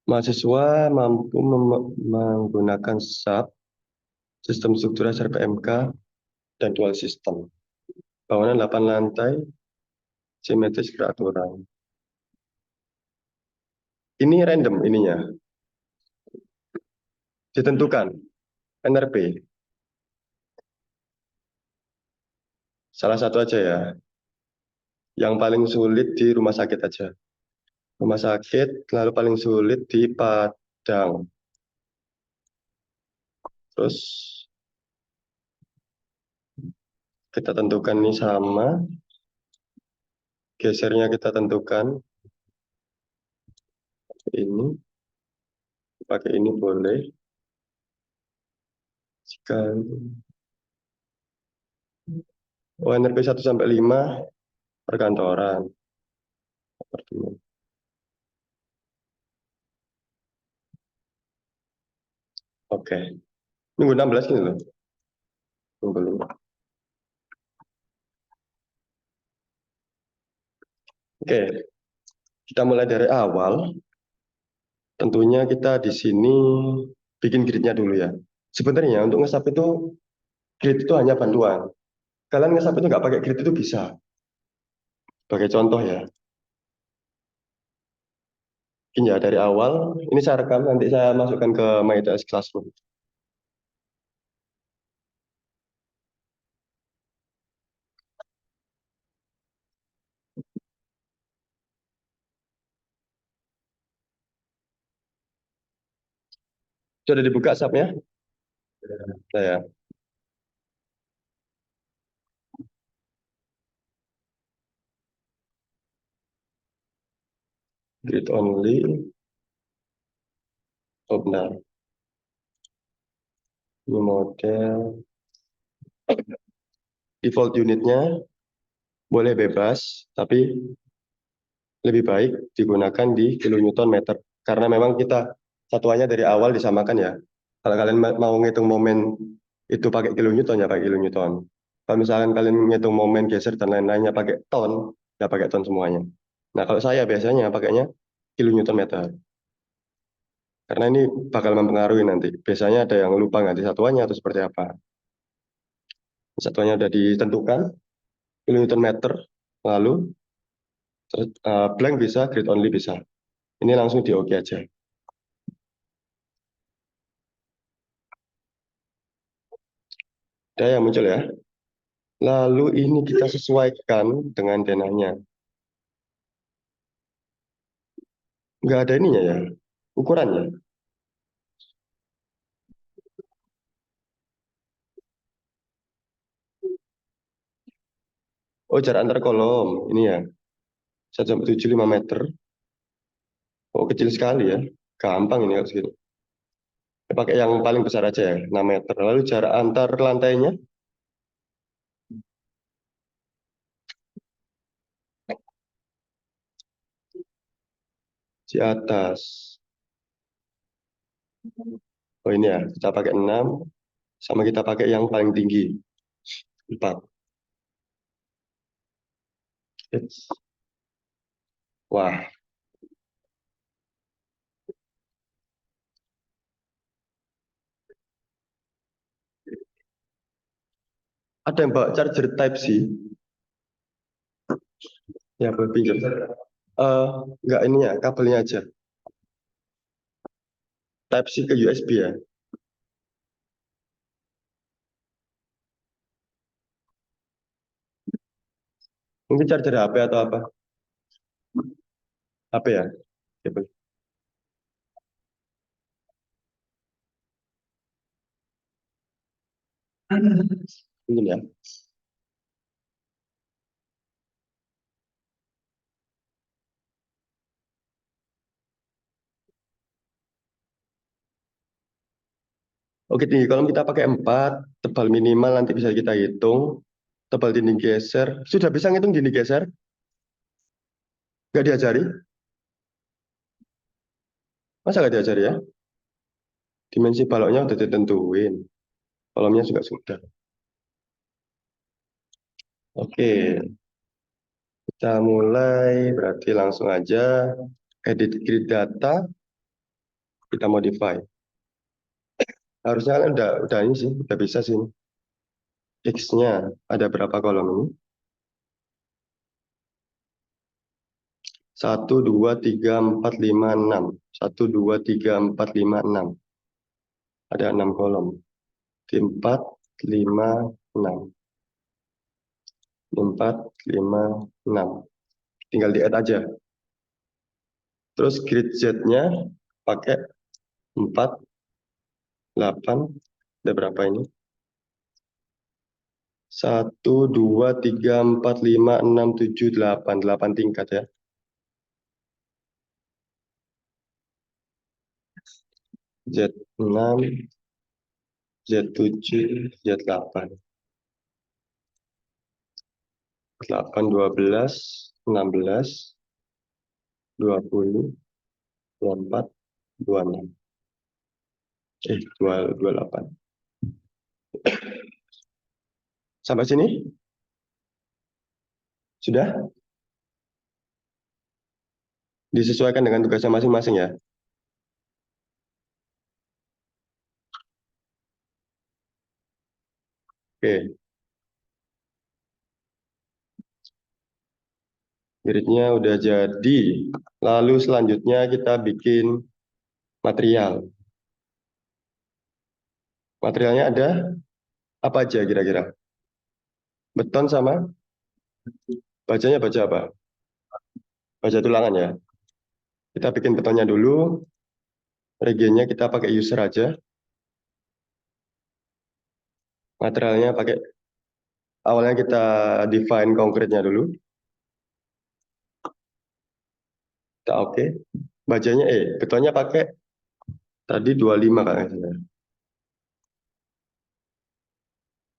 Mahasiswa mampu menggunakan SAP, sistem struktur dasar PMK, dan dual system. Bangunan 8 lantai, simetris beraturan. Ini random ininya. Ditentukan. NRP. Salah satu aja ya. Yang paling sulit di rumah sakit aja. Rumah sakit, lalu paling sulit di Padang. Terus kita tentukan ini sama. Gesernya kita tentukan. Ini. Pakai ini boleh. Sekali. Oh, NRP 1 sampai 5 perkantoran. Apartemen. Oke. Minggu 16 ini loh. Minggu 5. Oke. Kita mulai dari awal. Tentunya kita di sini bikin gridnya dulu ya. Sebenarnya untuk ngesap itu, grid itu hanya bantuan. Kalian ngesap itu nggak pakai grid itu bisa. Sebagai contoh ya. Mungkin ya dari awal, ini saya rekam, nanti saya masukkan ke MyTS Classroom. Sudah dibuka SAP-nya? Saya. Grid only. Oh benar. Ini model. Default unitnya boleh bebas, tapi lebih baik digunakan di kilonewton meter. Karena memang kita satuannya dari awal disamakan ya. Kalau kalian mau ngitung momen itu pakai kilonewton ya pakai kilonewton. Kalau misalkan kalian ngitung momen geser dan lain-lainnya pakai ton, ya pakai ton semuanya. Nah kalau saya biasanya pakainya kilonewton meter. Karena ini bakal mempengaruhi nanti. Biasanya ada yang lupa ganti satuannya atau seperti apa. Satuannya sudah ditentukan, kilonewton meter, lalu blank bisa, grid only bisa. Ini langsung di OK aja. Ada yang muncul ya. Lalu ini kita sesuaikan dengan denahnya. Nggak ada ininya ya, ukurannya. Oh, jarak antar kolom. Ini ya, 1,75 meter. Oh, kecil sekali ya. Gampang ini kalau segini. Pakai yang paling besar aja ya, 6 meter. Lalu jarak antar lantainya di atas. Oh, ini ya, kita pakai 6, sama kita pakai yang paling tinggi, 4. Wah, ada yang bawa charger Type-C. Ya, boleh pinjam. Nggak ini ya, kabelnya aja. Type-C ke USB ya. Mungkin charger HP atau apa? HP ya? Ya, boleh. Mungkin ya. Oke, tinggi kolom kita pakai 4, tebal minimal nanti bisa kita hitung. Tebal dinding geser. Sudah bisa ngitung dinding geser? Nggak diajari? Masa nggak diajari ya? Dimensi baloknya udah ditentuin. Kolomnya juga sudah. Oke, kita mulai. Berarti langsung aja edit grid data. kita modify. Harusnya kan udah ini sih, udah bisa sih. X-nya ada berapa kolom ini? 1, 2, 3, 4, 5, 6. 1, 2, 3, 4, 5, 6. Ada 6 kolom. 4, 5, 6. 4, 5, 6. Tinggal di add aja. Terus grid Z-nya pakai 4, 8. Ada berapa ini? 1, 2, 3, 4, 5, 6, 7, 8. 8 tingkat ya. Z6, Z7, Z8. 8, 12, 16, 20, 24, 26. 28. Sampai sini? Sudah? Disesuaikan dengan tugasnya masing-masing ya. Oke. Gridnya udah jadi. Lalu selanjutnya kita bikin material. Materialnya ada apa aja kira-kira? Beton sama bajanya baja apa? Baja tulangan ya. Kita bikin betonnya dulu. Regennya kita pakai user aja. Materialnya pakai, awalnya kita define konkretnya dulu. Kita oke. Bajanya, betonnya pakai tadi 25 kayaknya.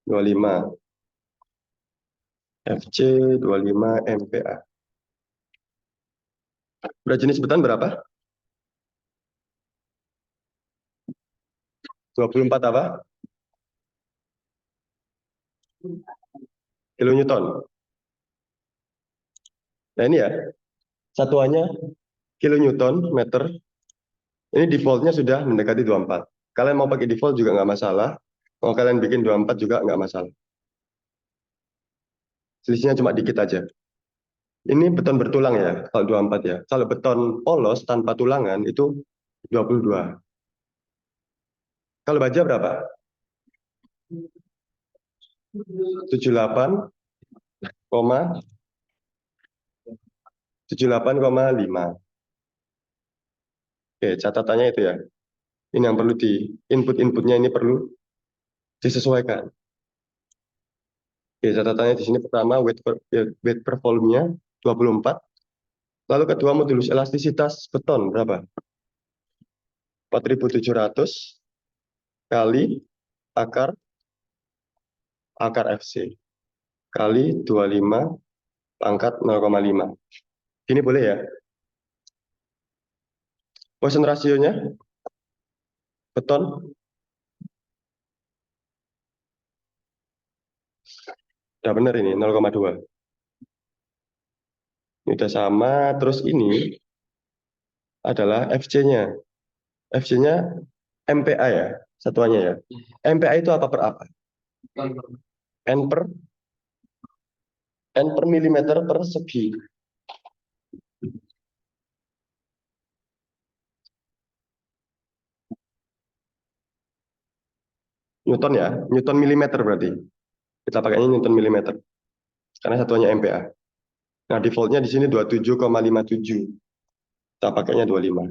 25. FC 25 MPa. Berat jenis beton berapa? 24 apa? Kilonewton. Nah ini ya, satuannya kilonewton meter. Ini defaultnya sudah mendekati 24. Kalian mau pakai default juga nggak masalah. Mau kalian bikin 24 juga nggak masalah. Selisihnya cuma dikit aja. Ini beton bertulang ya, kalau 24 ya. Kalau beton polos tanpa tulangan itu 22. Kalau baja berapa? 78,5. Oke, catatannya itu ya. Ini yang perlu di input-inputnya ini perlu disesuaikan. Oke, catatannya di sini pertama weight per volume-nya 24. Lalu kedua modulus elastisitas beton berapa? 4.700 kali akar FC kali 25 pangkat 0,5. Ini boleh ya? Poisson rasionya beton udah benar ini 0,2. Ini udah sama. Terus ini adalah FC-nya. FC-nya MPa ya, satuannya ya. MPa itu apa per apa? N per milimeter per segi. Newton ya, Newton milimeter berarti. Kita pakainya Newton milimeter. Karena satuannya MPa. Nah, defaultnya di sini 27,57. Kita pakainya 25.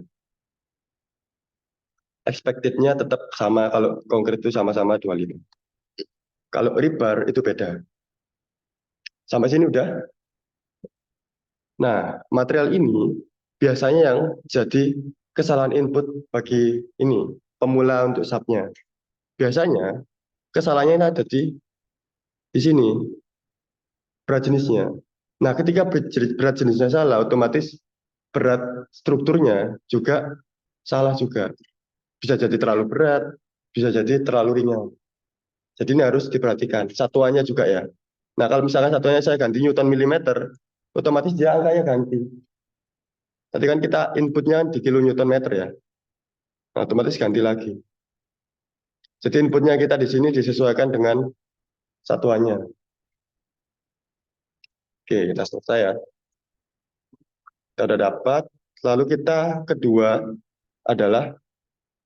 Expected-nya tetap sama, kalau konkret itu sama-sama 25. Kalau rebar itu beda. Sampai sini udah? Nah, material ini biasanya yang jadi kesalahan input bagi ini, pemula untuk subnya. Biasanya kesalahannya ada di sini, berat jenisnya. Nah, ketika berat jenisnya salah, otomatis berat strukturnya juga salah juga. Bisa jadi terlalu berat, bisa jadi terlalu ringan. Jadi ini harus diperhatikan. Satuannya juga ya. Nah, kalau misalkan satuannya saya ganti Newton milimeter, otomatis dia angkanya ganti. Tadi kan kita inputnya di kilonewton meter ya. Nah, otomatis ganti lagi. Jadi inputnya kita di sini disesuaikan dengan satuannya. Oke, kita selesai ya. Kita udah dapat. Lalu kita kedua adalah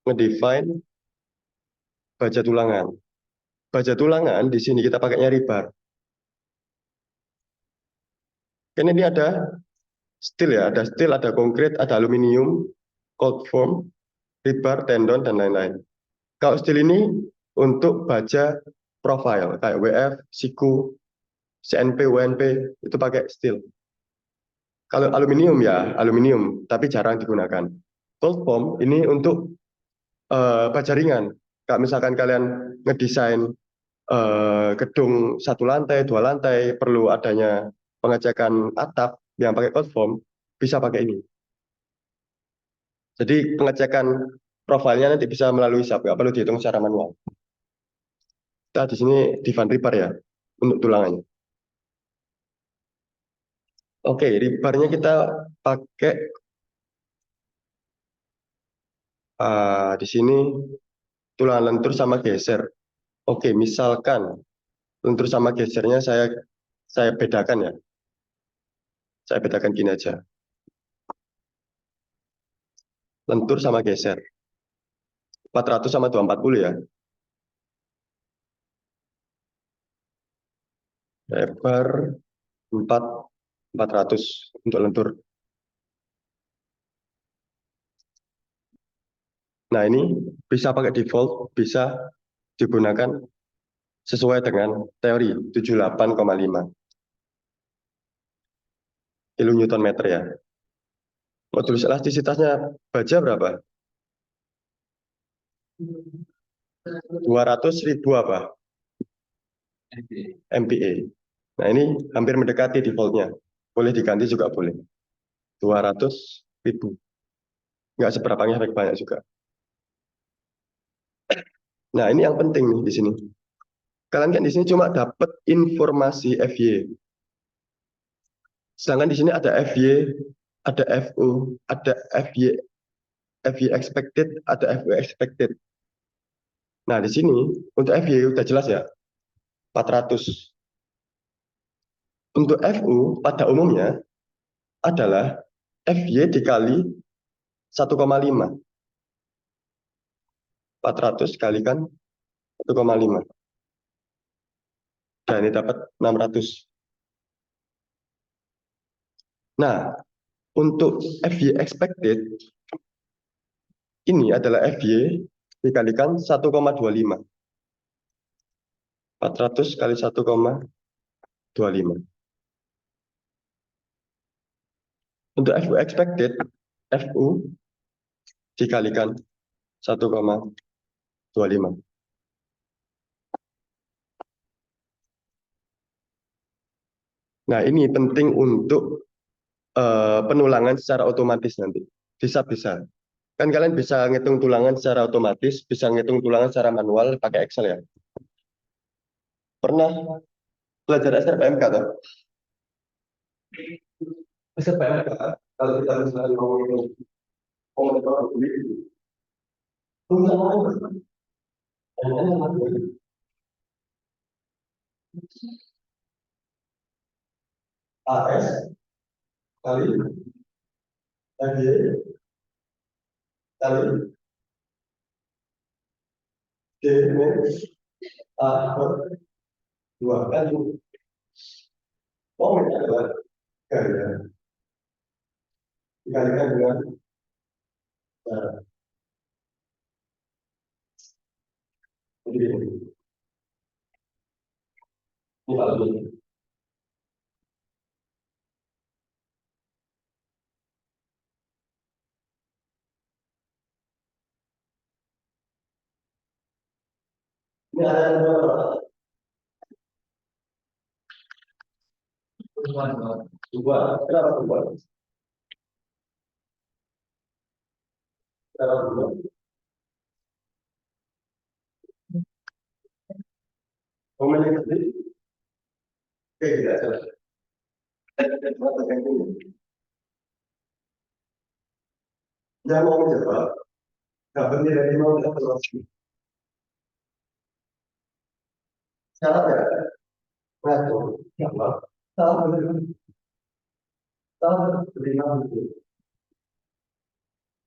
ngedefine baja tulangan. Baja tulangan di sini kita pakainya rebar. Kan ini ada steel ya, ada steel, ada konkrit, ada aluminium, cold form, rebar, tendon, dan lain-lain. Kalau steel ini untuk baja profile, kayak WF, SIKU, CNP, WNP, itu pakai steel. Kalau aluminium ya, aluminium, tapi jarang digunakan. Cold form ini untuk baja ringan. Kayak misalkan kalian ngedesain gedung satu lantai, dua lantai, perlu adanya pengecekan atap yang pakai cold form, bisa pakai ini. Jadi pengecekan profilnya nanti bisa melalui SAP, nggak perlu dihitung secara manual. Kita di sini define rebar ya, untuk tulangannya. Oke, rebarnya kita pakai di sini tulangan lentur sama geser. Oke, misalkan lentur sama gesernya saya bedakan ya. Saya bedakan gini aja. Lentur sama geser. 400 sama 240 ya. Lebar 4 400 untuk lentur. Nah, ini bisa pakai default, bisa digunakan sesuai dengan teori 78,5 kilonewton meter ya. Modulus elastisitasnya baja berapa? 200.000 apa? MPa. Nah, ini hampir mendekati defaultnya. Boleh diganti juga boleh. 200.000. Nggak seberapa efek banyak juga. Nah, ini yang penting nih di sini. Kalian kan di sini cuma dapat informasi FY. Sedangkan di sini ada FY, ada FU, ada FY expected, ada FU expected. Nah, di sini untuk FY udah jelas ya, 400. Untuk FU pada umumnya adalah FY dikali 1,5. 400 kalikan 1,5. Nah, ini dapat 600. Nah, untuk FY expected, ini adalah FY dikalikan 1,25. 400 kali 1,25. Untuk FU expected, FU dikalikan 1,25. Nah, ini penting untuk penulangan secara otomatis nanti. Bisa. Kan kalian bisa ngitung tulangan secara otomatis, bisa ngitung tulangan secara manual pakai Excel ya. Pernah belajar SRPMK atau? SRPMK, kalau kita misalnya ngomongin komentar begitu, tulangan AS kali FY kali D minus A per 2 kali. Momennya adalah gaya dikalikan dengan cara. Jadi ini kalau ini. Ini ada dua, dua. Kenapa dua? Kenapa dua? Momennya sendiri, oke, tidak jelas. Yang mau menjawab, dapat nilai 5 udah terus. Salah ya? Ngatur. Ya, Pak. Salah benar. Salah benar.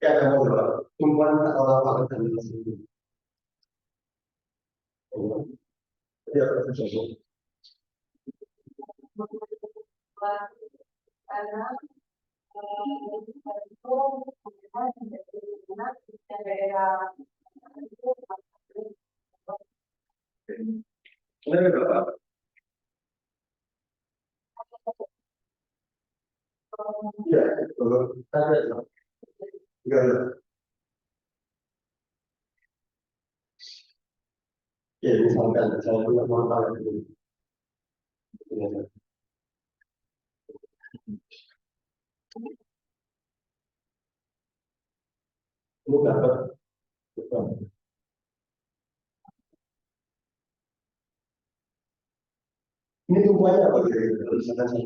Ya, kamu jawab. Tumpuan kalau apa dan itu. Ya, betul. Benar berapa? Ya, betul. Ada. Enggak. Ya, misalkan saya punya modal itu. Ini dapat. Ini tumpuannya apa kira-kira? Kalau misalkan saya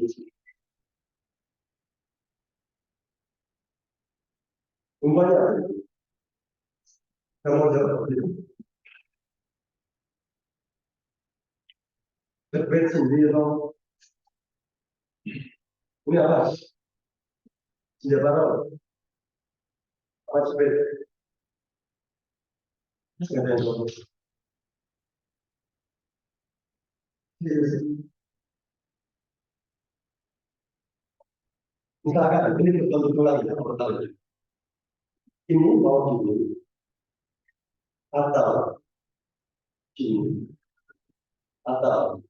tumpuannya apa? Kamu jawab. Berbeda sendiri dong. Ini apa? Senjata apa? Apa sepeda? Nggak ada yang tahu. Misalkan ini betul-betul lagi ya, pertanyaan. Ini mau gini atau gini atau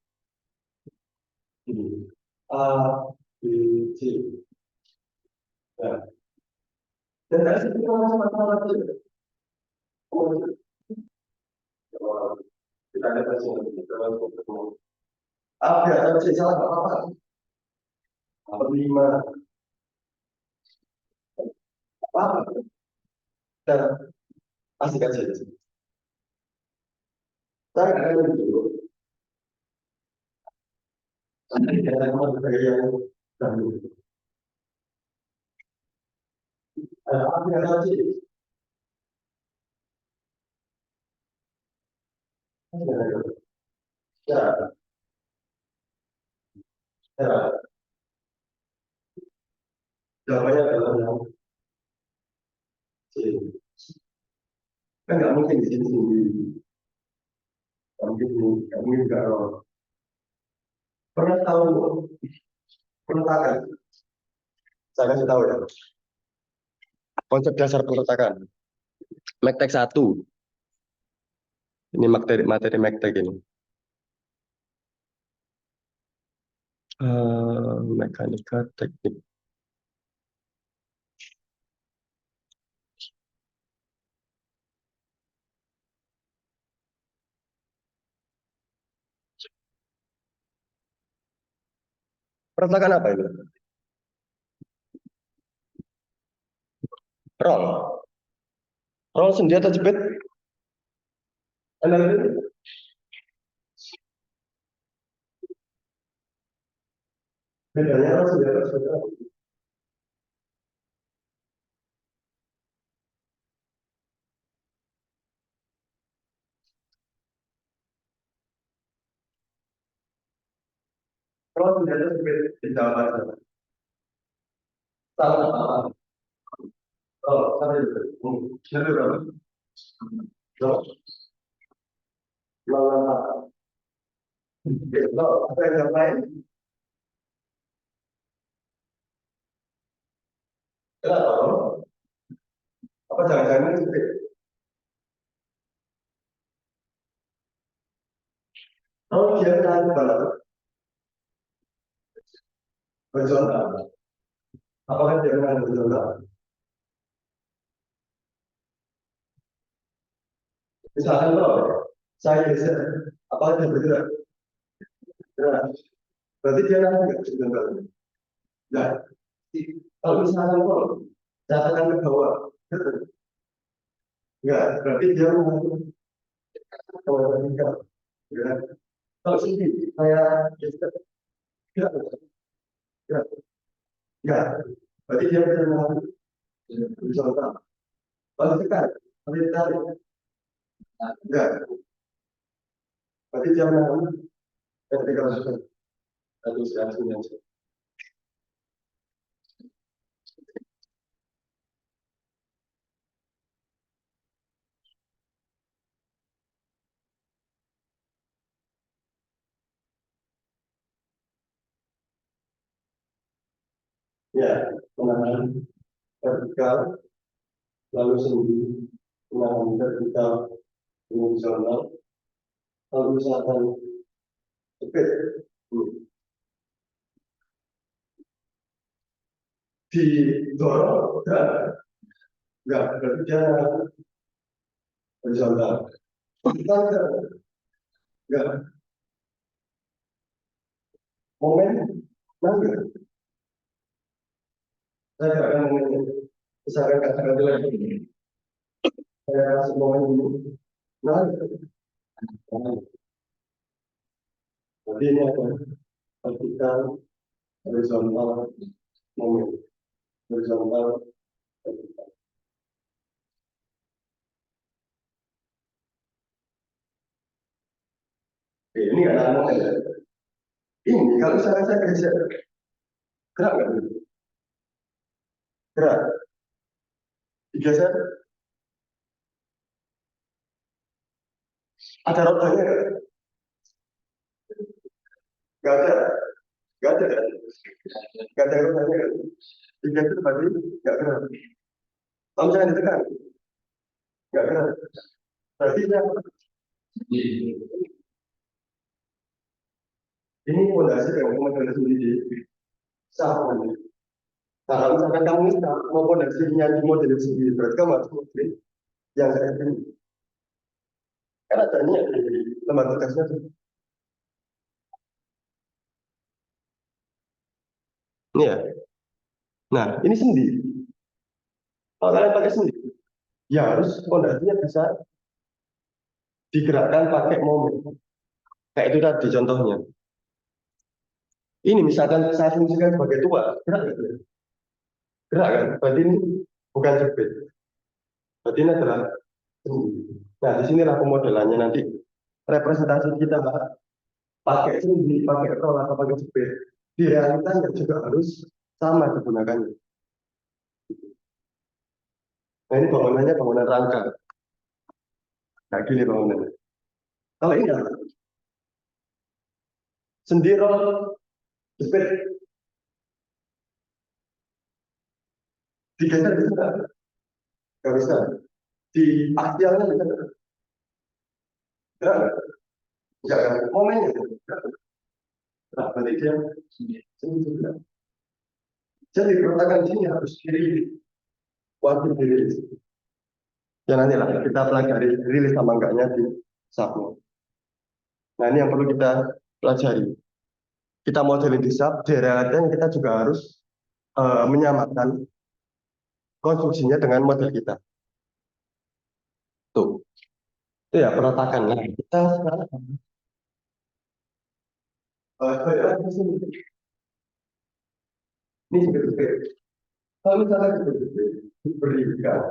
gini. A, B, C. Nah, dan dari situ kita sama-sama saja. Oh, kita ada tes yang kita langsung ketemu. A, B atau C salah nggak apa-apa. Apa lima apa? Dan asik aja. Saya akan dulu. Nanti kita akan dari yang dahulu. A, B atau C. Ya, ya. Jawabannya adalah yang C. Kan nggak mungkin di sini sendiri. Nggak mungkin, nggak mungkin nggak pernah tahu peletakan. Saya kasih tahu ya. Konsep dasar peletakan. Mektek 1. Ini materi Mektek ini. Mekanika teknik. Peletakan apa ini? Roll. Roll sendiri atau jepit? Anda bedanya roll sendiri atau jepit? Roll sendiri atau jepit? Di jawaban saya. Salah apa? Roll, sampai jepit. Sendiri berapa? Roll. Lawan roll. Apa yang lain? Kenapa roll? Apa jangan-jangan jepit? Roll dia kan horizontal. Apakah dia kan horizontal? Misalkan roll, saya geser. Apakah dia bergerak? Gerak. Berarti dia nanti nggak horizontal. Nah, kalau misalkan roll, catatan ke bawah. Enggak, berarti dia mengatur kalau vertikal. Ya. Kalau sini saya geser, enggak, enggak, enggak. Berarti dia bisa mengatur horizontal. Kalau tekan, Tapi ditarik. Enggak. Berarti dia menang. Ketika masukkan satu sekali aja. Ya, penanganan vertikal, lalu sendi, penanganan vertikal, horizontal, lalu misalkan jepit, didorong, enggak, berarti dia horizontal. Kita enggak, momen, enggak, saya akan misalkan kata-kata lagi, saya kasih momen dulu, nah, jadi ini apa? Vertikal, horizontal, momen, horizontal, vertikal. Ini ada momen. Ini kalau saya geser, gerak nggak? Gerak. Digeser, ada rodanya nggak? Nggak ada. Nggak ada. Nggak ada rodanya kan? Digeser berarti nggak gerak. Kalau misalnya ditekan, nggak gerak. Berarti dia, ini fondasi yang model sendiri. Sama. Nah, kalau misalkan kamu mau fondasinya di model sendiri, berarti kamu harus model yang saya ini. Kan ada ini ya, di lembar tugasnya tuh. Ini ya. Nah, ini sendi. Kalau kalian pakai sendi, ya harus fondasinya bisa digerakkan pakai momen. Kayak itu tadi contohnya. Ini misalkan saya fungsikan sebagai tua, gerak gitu. Gerak kan? Berarti ini bukan jepit. Berarti ini adalah sendi. Nah, disinilah pemodelannya nanti representasi kita pakai sendi, pakai roll atau pakai jepit. Di realitanya juga harus sama digunakannya. Nah, ini bangunannya bangunan rangka. Nah, gini bangunannya. Kalau ini apa? Sendi roll, jepit, digeser bisa nggak? Nggak bisa. Di aksialnya bisa nggak? Nggak. Nggak kan? Momennya. Nah, berarti dia sendi juga. Jadi perletakan sini harus kiri, wajib dirilis. Ya nanti lah kita pelajari rilis sama enggaknya di subnya. Nah ini yang perlu kita pelajari. Kita modelin di sub, di realitanya kita juga harus menyamakan konstruksinya dengan model kita. Tuh, itu ya peletakan. Nah kita sekarang balik di sini. Ini seperti kalau misalnya kita diberikan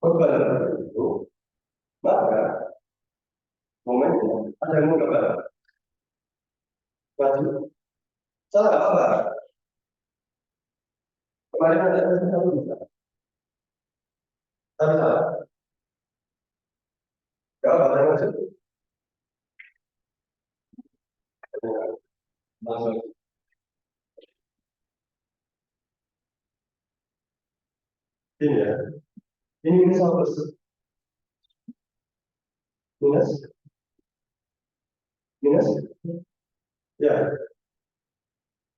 beban itu, maka momennya ada yang menggambar maju. Salah apa? Kemarin ada yang satu, tapi salah. Gak apa yang masuk. Masuk. Ini ya. Ini misal plus minus minus ya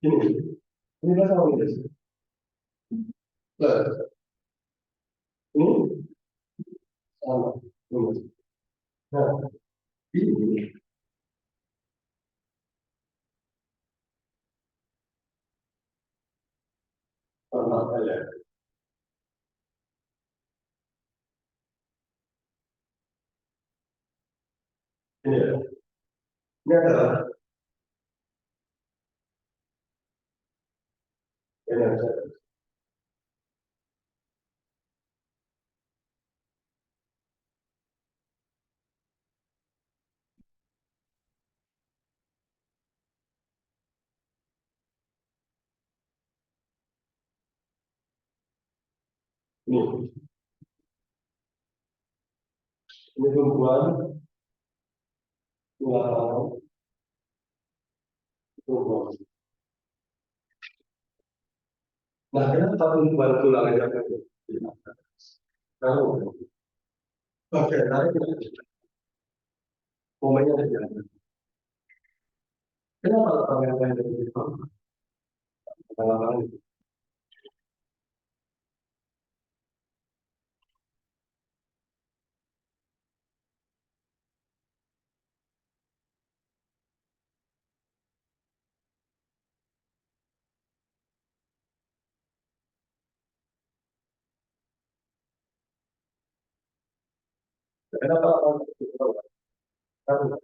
ini plus sama minus plus ini sama minus. Nah ini sama ya. Ini ya. Ini adalah ini adalah ini tumbuhan tulang tumbuhan. Nah, kenapa tumbuhan tulang aja kalau oke, tarik momennya ada jalan. Kenapa tangan saya dari itu? Pengalaman. Kenapa orang itu bawah? Karena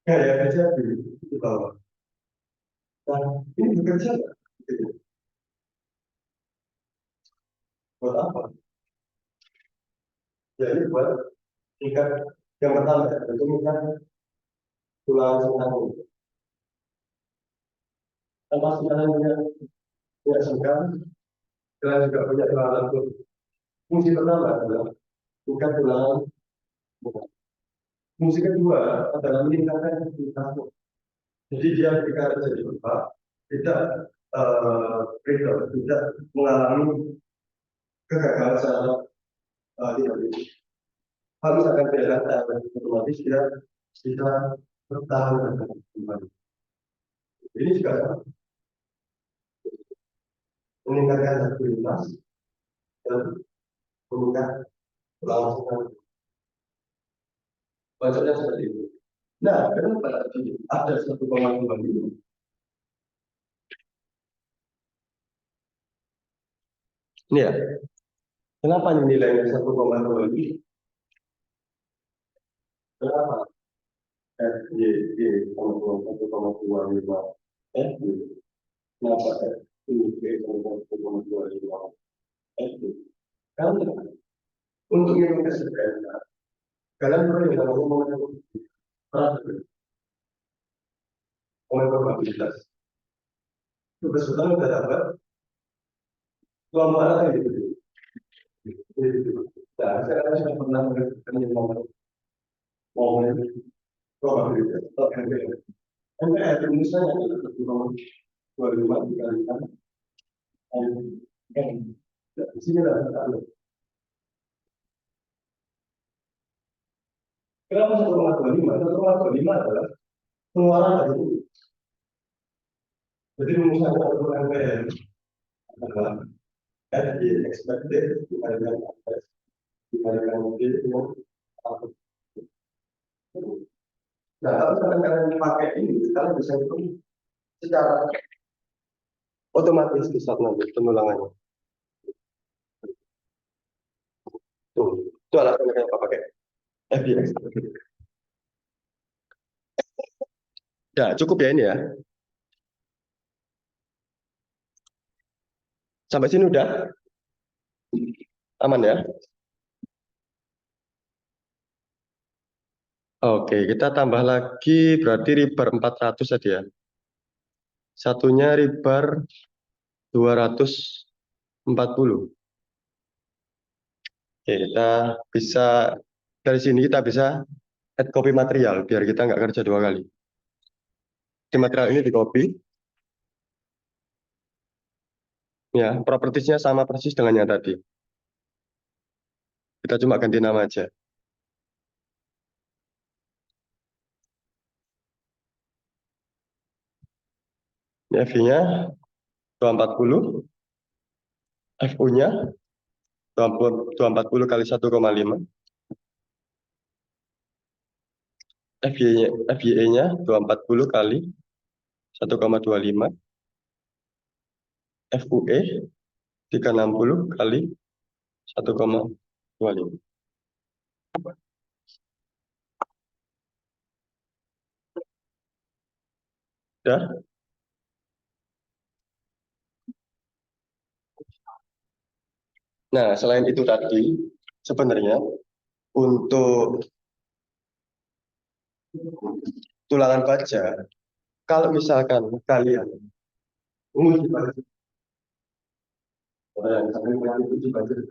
kayak kerja di bawah. Nah, ini bekerja nggak? Gitu. Buat apa? Jadi buat tingkat yang pertama, tentu tingkat tulang sengkang. Tanpa kalian punya sengkang, kalian juga punya tulang lambung. Fungsi pertama adalah tingkat tulang. Fungsi kedua adalah meningkatkan aktivitas. Jadi dia ketika terjadi gempa tidak tidak mengalami kegagalan secara tiba-tiba. Kalau misalkan tidak ada otomatis dia bisa bertahan dengan kembali. Ini juga meningkatkan aktivitas dan meningkatkan kelangsungan. Konsepnya seperti itu. Nah, kenapa ada 1,5 ini? Ini ya, kenapa nilainya 1,2 ini? Kenapa? F, Y, Y, 1,25 F, Y. Kenapa F, Y, 1,25 F, Y? Karena untuk yang kesedaran, kalian perlu yang namanya momen probabilitas. Itu kesulitan udah dapat, kelompok anak gitu. Nah, saya sudah pernah mengerjakan yang momen probabilitas atau MPR. MPR misalnya adalah 1,25 dikalikan N. Di sini lah kita lihat. Kenapa 1,25? 1,25 adalah pengeluaran dari ini. Jadi misalnya untuk MPR adalah F di expected dikalikan average dikalikan D itu output. Nah, kalau misalkan kalian pakai ini, kalian bisa hitung secara otomatis di saat nanti penulangannya. Tuh, itu alasan kenapa pakai FBX. Ya, cukup ya ini ya. Sampai sini udah aman ya. Oke, kita tambah lagi berarti ribar 400 tadi ya. Satunya ribar 240. Oke, kita bisa dari sini kita bisa add copy material biar kita nggak kerja dua kali. Di material ini di copy. Ya, propertiesnya sama persis dengan yang tadi. Kita cuma ganti nama aja. Ini FV-nya 240, FU-nya 240 kali 1,5, FYE-nya 240 kali 1,25, FUE 360 kali 1,25. Udah? Nah, selain itu tadi, sebenarnya untuk tulangan baja, kalau misalkan kalian menguji baja, Misalkan yang itu juga jadi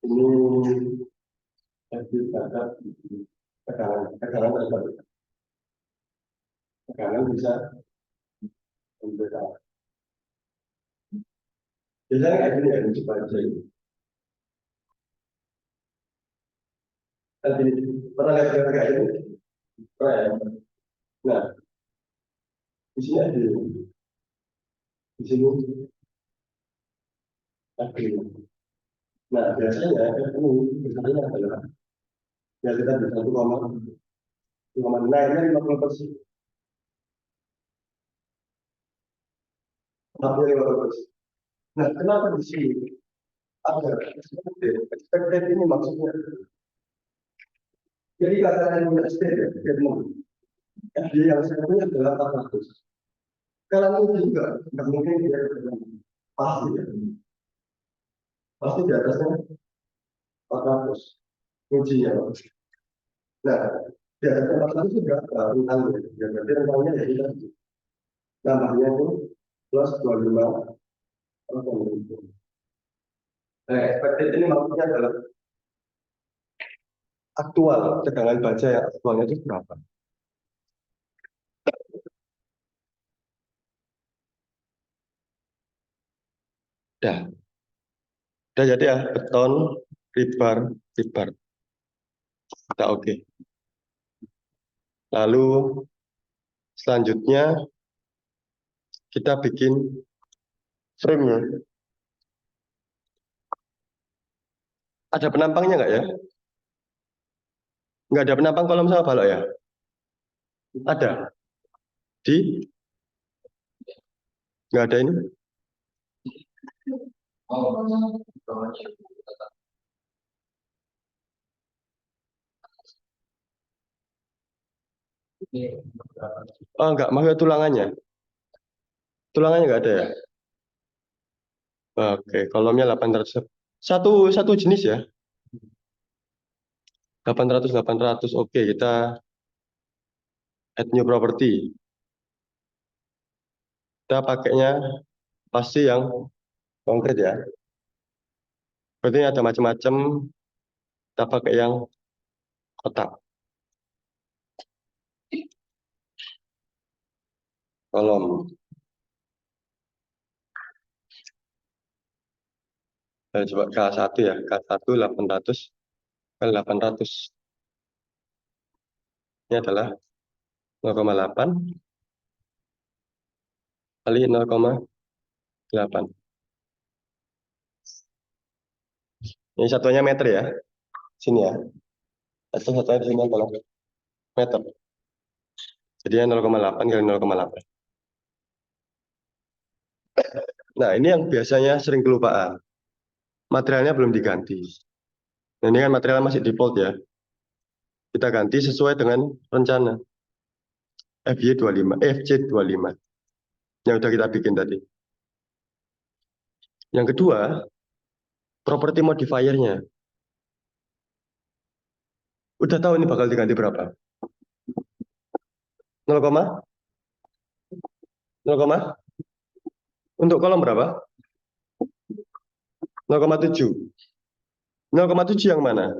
ini lebih pada tekanan tersebut. Tekanan bisa memberikan. Biasanya kayak gini ya, coba aja ini. Tadi pernah lihat kayak ini? Pernah ya? Nah, di sini ada, di sini ada. Nah, biasanya ini biasanya adalah ya kita bisa 1,6, naiknya 50%, hampir 50%. Nah, kenapa di sini ada expected ini maksudnya? Jadi katakan yang expected, FD yang saya punya adalah 400. Kalau itu juga nggak mungkin dia ketemu. Pasti ya, pasti di atasnya 400 ujinya. Nah, di atas 400 juga rentang ya, berarti rentangnya ya kita nambahnya itu plus 25 atau gitu. Nah, expected ini maksudnya adalah aktual, tegangan baja yang aktualnya itu berapa? Dah, udah jadi ya, beton, rebar, rebar. Kita oke. Lalu selanjutnya kita bikin frame-nya. Ada penampangnya nggak ya? Nggak ada penampang kolom sama balok ya? Ada. Di? Nggak ada ini? Oh, nggak, maksudnya tulangannya. Tulangannya nggak ada ya? Oke, kolomnya 800. Satu, satu jenis ya? 800, 800. Oke, kita add new property. Kita pakainya pasti yang konkret ya. Berarti ada macam-macam. Kita pakai yang kotak. Kolom. Coba K1 ya. K1 800 kali 800. Ini adalah 0,8 kali 0,8. Ini satunya meter ya. Sini ya. Satunya di sini adalah meter. Jadi 0,8 kali 0,8. Nah, ini yang biasanya sering kelupaan. Materialnya belum diganti. Nah, ini kan material masih default ya. Kita ganti sesuai dengan rencana. FY25, FJ25. Yang udah kita bikin tadi. Yang kedua, property modifier-nya. Udah tahu ini bakal diganti berapa? 0, 0, untuk kolom berapa? 0,7. 0,7 yang mana?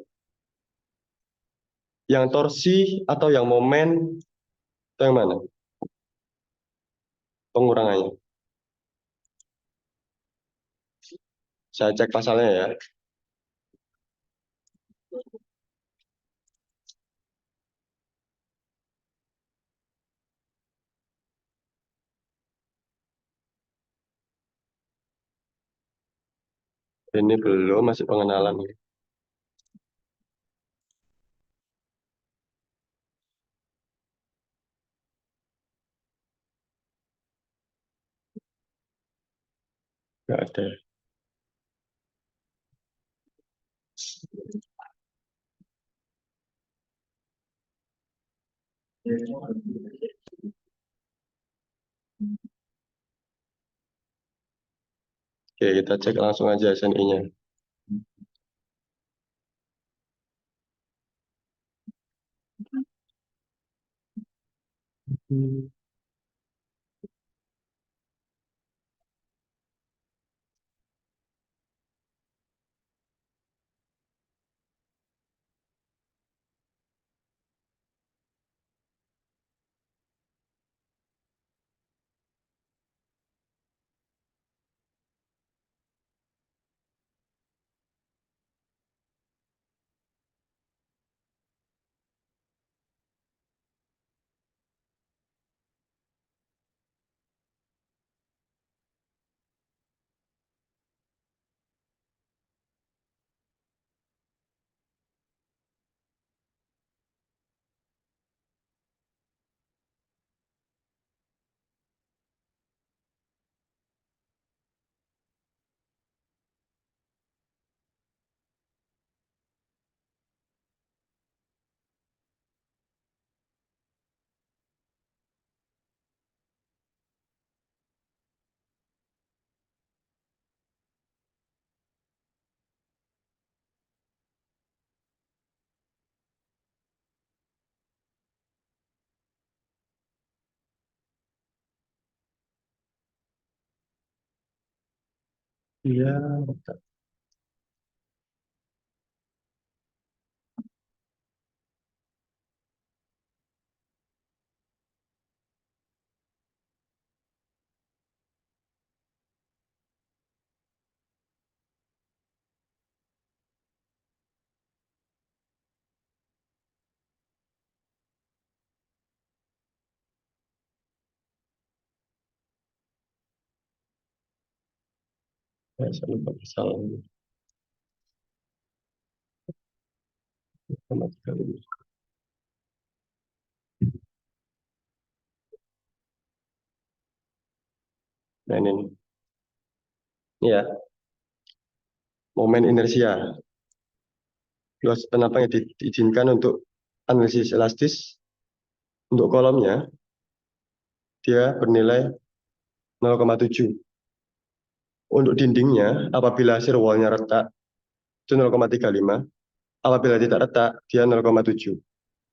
Yang torsi atau yang momen atau yang mana? Pengurangannya. Saya cek pasalnya ya. Ini belum, masih pengenalan. Nggak ada. Oke, kita cek langsung aja SNI-nya. Iya, saya lupa pasal sama sekali. Nah ini nih. Ini ya, momen inersia. Luas penapang yang diizinkan untuk analisis elastis untuk kolomnya dia bernilai 0,7. Untuk dindingnya apabila shear wall-nya retak itu 0,35. Apabila tidak retak dia 0,7.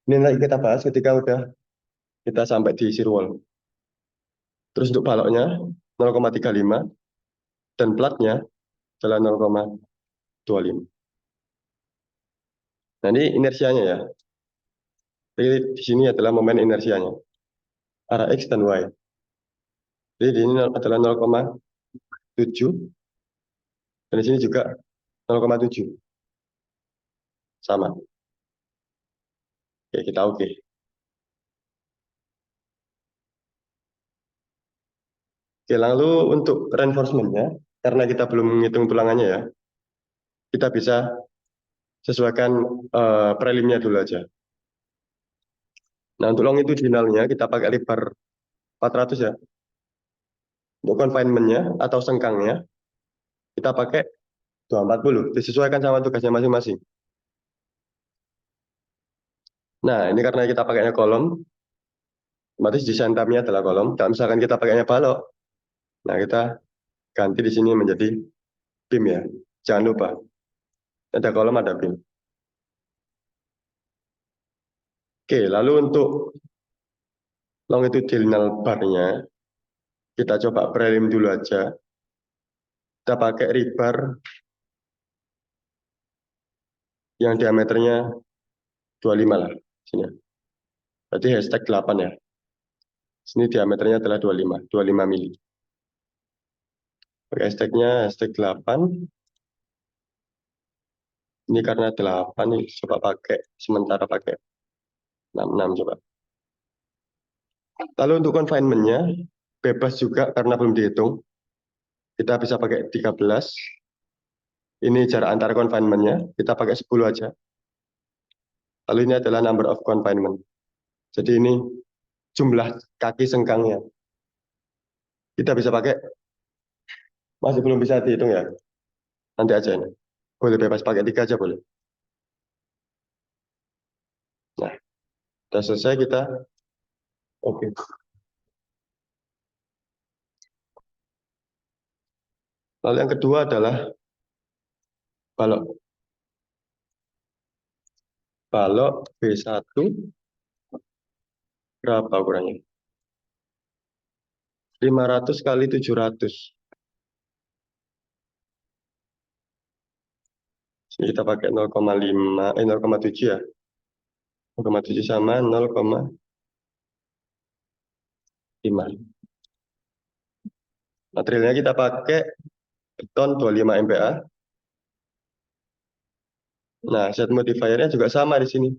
Ini lagi kita bahas ketika udah kita sampai di shear wall. Terus untuk baloknya 0,35 dan platnya adalah 0,25. Nah ini inersianya ya. Jadi di sini adalah momen inersianya, arah X dan Y. Jadi di ini adalah 0,7 dan di sini juga 0,7. Sama. Oke, kita oke. Oke, lalu untuk reinforcement-nya, karena kita belum menghitung tulangannya ya, kita bisa sesuaikan prelimnya dulu aja. Nah, untuk longitudinalnya kita pakai lebar 400 ya. Untuk confinement-nya atau sengkangnya, kita pakai 240. Disesuaikan sama tugasnya masing-masing. Nah, ini karena kita pakainya kolom, otomatis desain tabnya adalah kolom. Kalau misalkan kita pakainya balok, nah kita ganti di sini menjadi beam ya. Jangan lupa, ada kolom, ada beam. Oke, lalu untuk longitudinal bar-nya, kita coba prelim dulu aja. Kita pakai rebar yang diameternya 25 lah. Sini. Berarti hashtag 8 ya. Sini diameternya adalah 25 mili. Pakai hashtagnya hashtag 8. Ini karena 8 nih, coba pakai, sementara pakai 66 coba. Lalu untuk confinement-nya, bebas juga karena belum dihitung. Kita bisa pakai 13. Ini jarak antara confinement-nya, kita pakai 10 aja. Lalu ini adalah number of confinement. Jadi ini jumlah kaki sengkangnya. Kita bisa pakai, masih belum bisa dihitung ya. Nanti aja ini. Boleh bebas pakai 3 aja boleh. Nah, sudah selesai kita. Oke. Lalu yang kedua adalah balok. Balok B1 berapa ukurannya? 500 kali 700. Sini kita pakai 0,5, 0,7 ya. 0,7 sama 0,5. Materialnya kita pakai beton 25 MPa. Nah, set modifiernya juga sama di sini.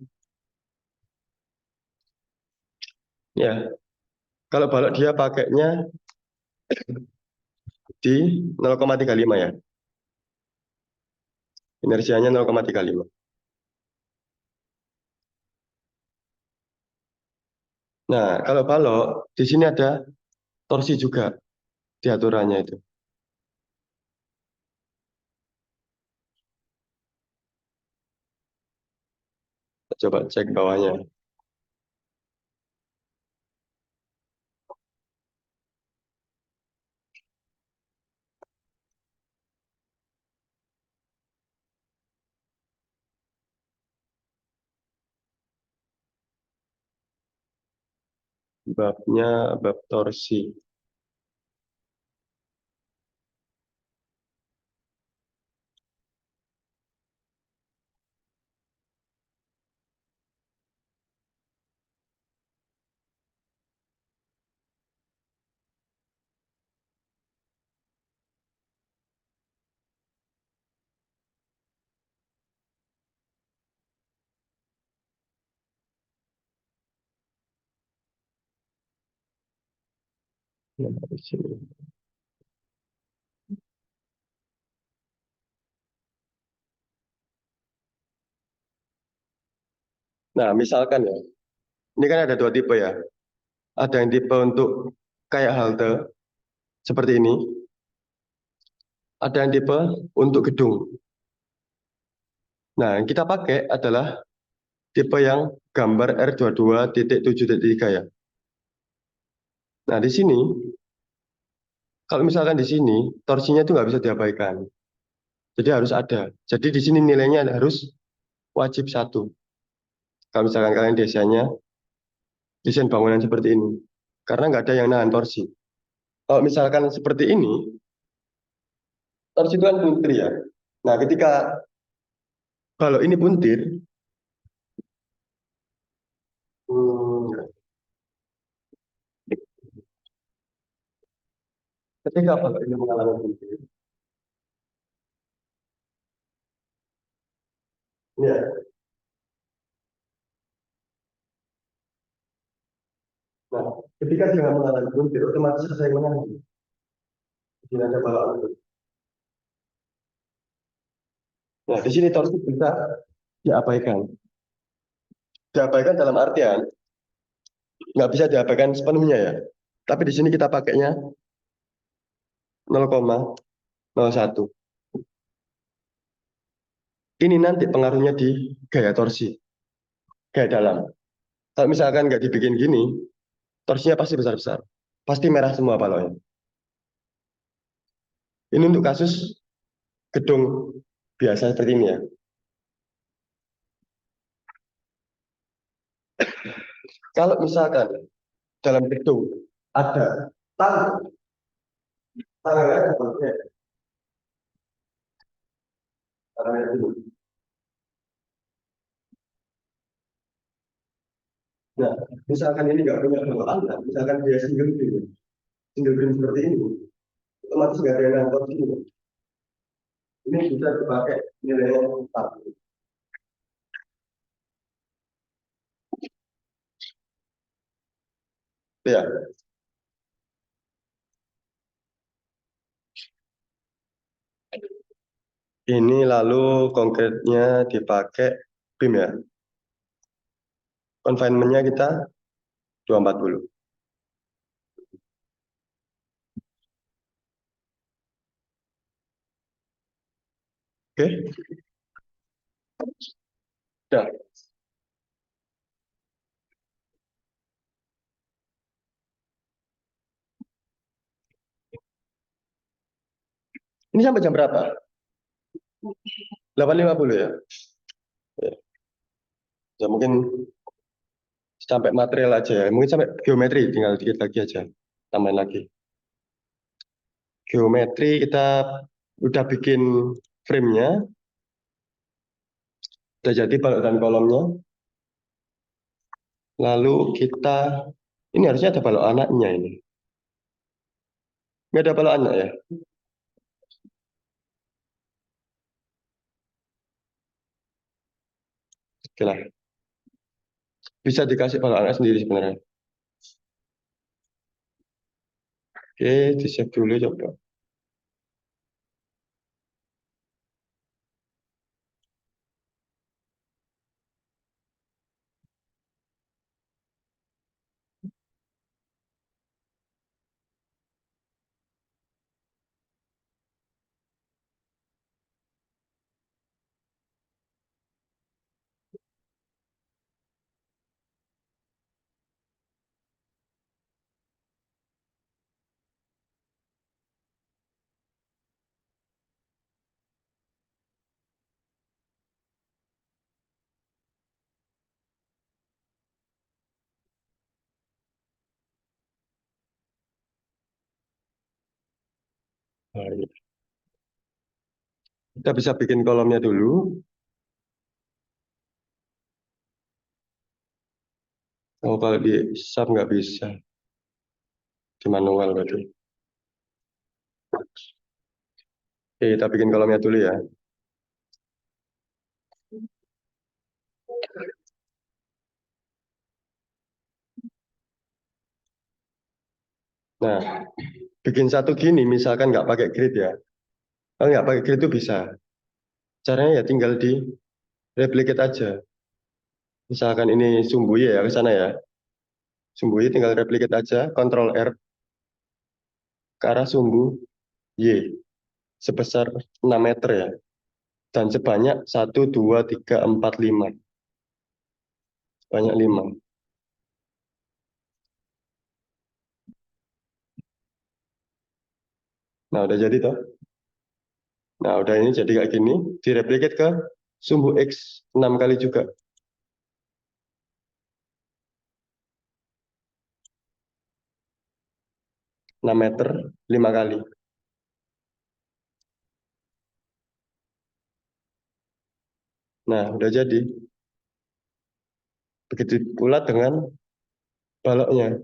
Ya, kalau balok dia pakainya di 0,35 ya. Inersianya 0,35. Nah, kalau balok di sini ada torsi juga di aturannya itu. Coba cek bawahnya. Babnya bab torsi. Nah, di sini. Nah, misalkan ya, ini kan ada dua tipe ya. Ada yang tipe untuk kayak halte seperti ini, ada yang tipe untuk gedung. Nah, yang kita pakai adalah tipe yang gambar R22.7.3 ya. Nah, di sini, kalau misalkan di sini, torsinya itu nggak bisa diabaikan. Jadi harus ada. Jadi di sini nilainya harus wajib satu. Kalau misalkan kalian desainnya, desain bangunan seperti ini. Karena nggak ada yang nahan torsi. Kalau misalkan seperti ini, torsi itu kan puntir ya. Nah, kalau ini puntir, hmm, ketika kalau ini mengalami puntir, ya. Nah, ketika dia mengalami puntir, otomatis saya mengalami. Tidak ada balok. Nah, di sini torsi bisa diabaikan. Diabaikan dalam artian nggak bisa diabaikan sepenuhnya ya. Tapi di sini kita pakainya 0,01. Ini nanti pengaruhnya di gaya torsi, gaya dalam. Kalau misalkan nggak dibikin gini, torsinya pasti besar-besar. Pasti merah semua baloknya. Ini untuk kasus gedung biasa seperti ini ya. Kalau misalkan dalam gedung ada tangga, tangganya seperti tangganya dulu. Nah, misalkan ini nggak punya bawaan, misalkan dia single beam seperti ini, otomatis nggak ada yang nangkep sini. Ini bisa dipakai nilainya 4. Ya, ini lalu konkretnya dipakai BIM ya. Confinement-nya kita 240. Oke. Nah, ini sampai jam berapa? 8.50 ya. Ya, ya mungkin sampai material aja ya. Mungkin sampai geometri tinggal dikit lagi aja. Tambahin lagi. Geometri kita udah bikin frame-nya, udah jadi balok dan kolomnya. Lalu kita ini harusnya ada balok anaknya ini. Nggak ada balok anak ya. Oke lah. Bisa dikasih balok anak sendiri sebenarnya. Oke, di save dulu coba. Nah, ini. Kita bisa bikin kolomnya dulu. Oh, kalau di sub nggak bisa. Di manual berarti. Oke, kita bikin kolomnya dulu ya. Nah, bikin satu gini, misalkan nggak pakai grid ya. Kalau nggak pakai grid itu bisa. Caranya ya tinggal di replicate aja. Misalkan ini sumbu ya ke sana ya. Sumbu Y tinggal replicate aja, Ctrl R ke arah sumbu Y sebesar 6 meter ya. Dan sebanyak 1, 2, 3, 4, 5. Banyak 5. Nah, udah jadi toh. Nah, udah ini jadi kayak gini, direplicate ke sumbu X 6 kali juga. 6 meter 5 kali. Nah, udah jadi. Begitu pula dengan baloknya.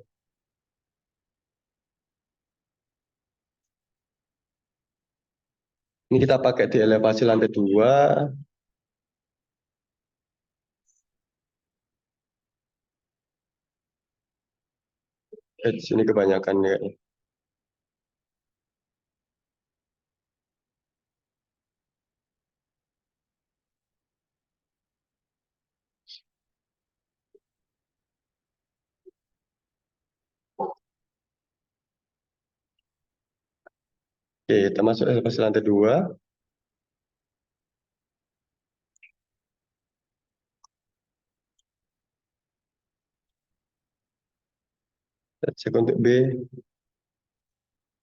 Ini kita pakai di elevasi lantai 2. Di sini kebanyakan ya. Oke, kita masuk elevasi lantai 2. Kita cek untuk B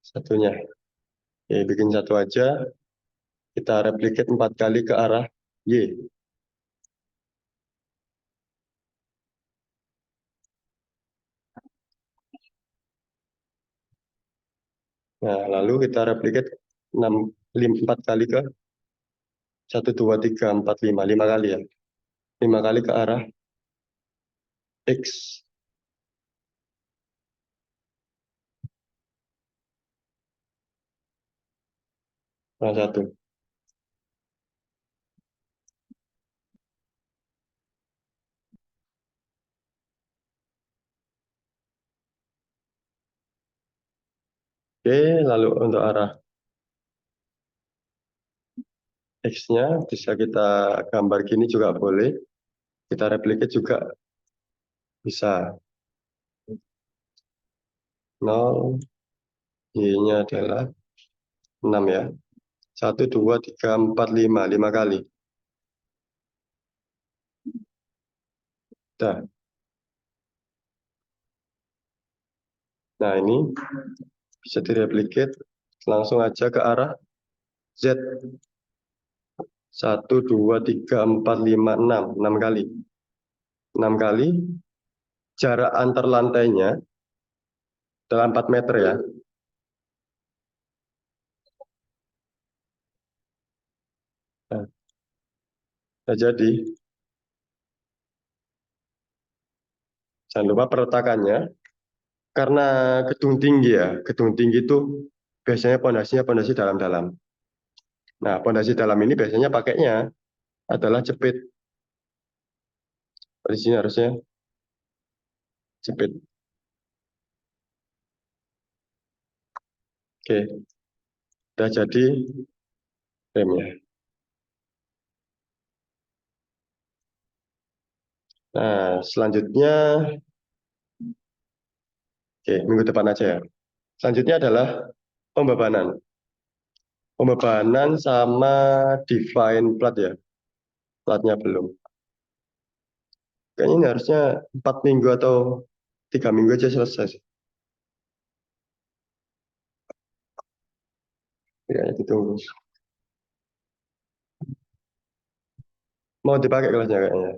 satunya. Oke, bikin satu aja. Kita replicate 4 kali ke arah Y. Nah, lalu kita replicate 4 kali ke 1, 2, 3, 4, 5. 5 kali ya. 5 kali ke arah X. Nah, 1. Oke, lalu untuk arah X-nya bisa kita gambar gini juga boleh. Kita replicate juga bisa. 0, Y-nya adalah 6 ya. 1, 2, 3, 4, 5. 5 kali. Dah. Nah, ini bisa direplicate langsung aja ke arah Z. 1, 2, 3, 4, 5, 6. 6 kali. 6 kali. Jarak antar lantainya dalam 4 meter ya. Nah, jadi jangan lupa perletakannya. Karena gedung tinggi ya. Gedung tinggi itu biasanya pondasinya pondasi dalam-dalam. Nah, pondasi dalam ini biasanya pakainya adalah jepit. Di sini harusnya jepit. Oke, udah jadi remnya. Nah, selanjutnya, oke, minggu depan aja ya. Selanjutnya adalah pembebanan. Pembebanan sama define plat ya. Platnya belum. Kayaknya ini harusnya 4 minggu atau 3 minggu aja selesai sih. Ya, ditunggu. Mau dipakai kelasnya kayaknya.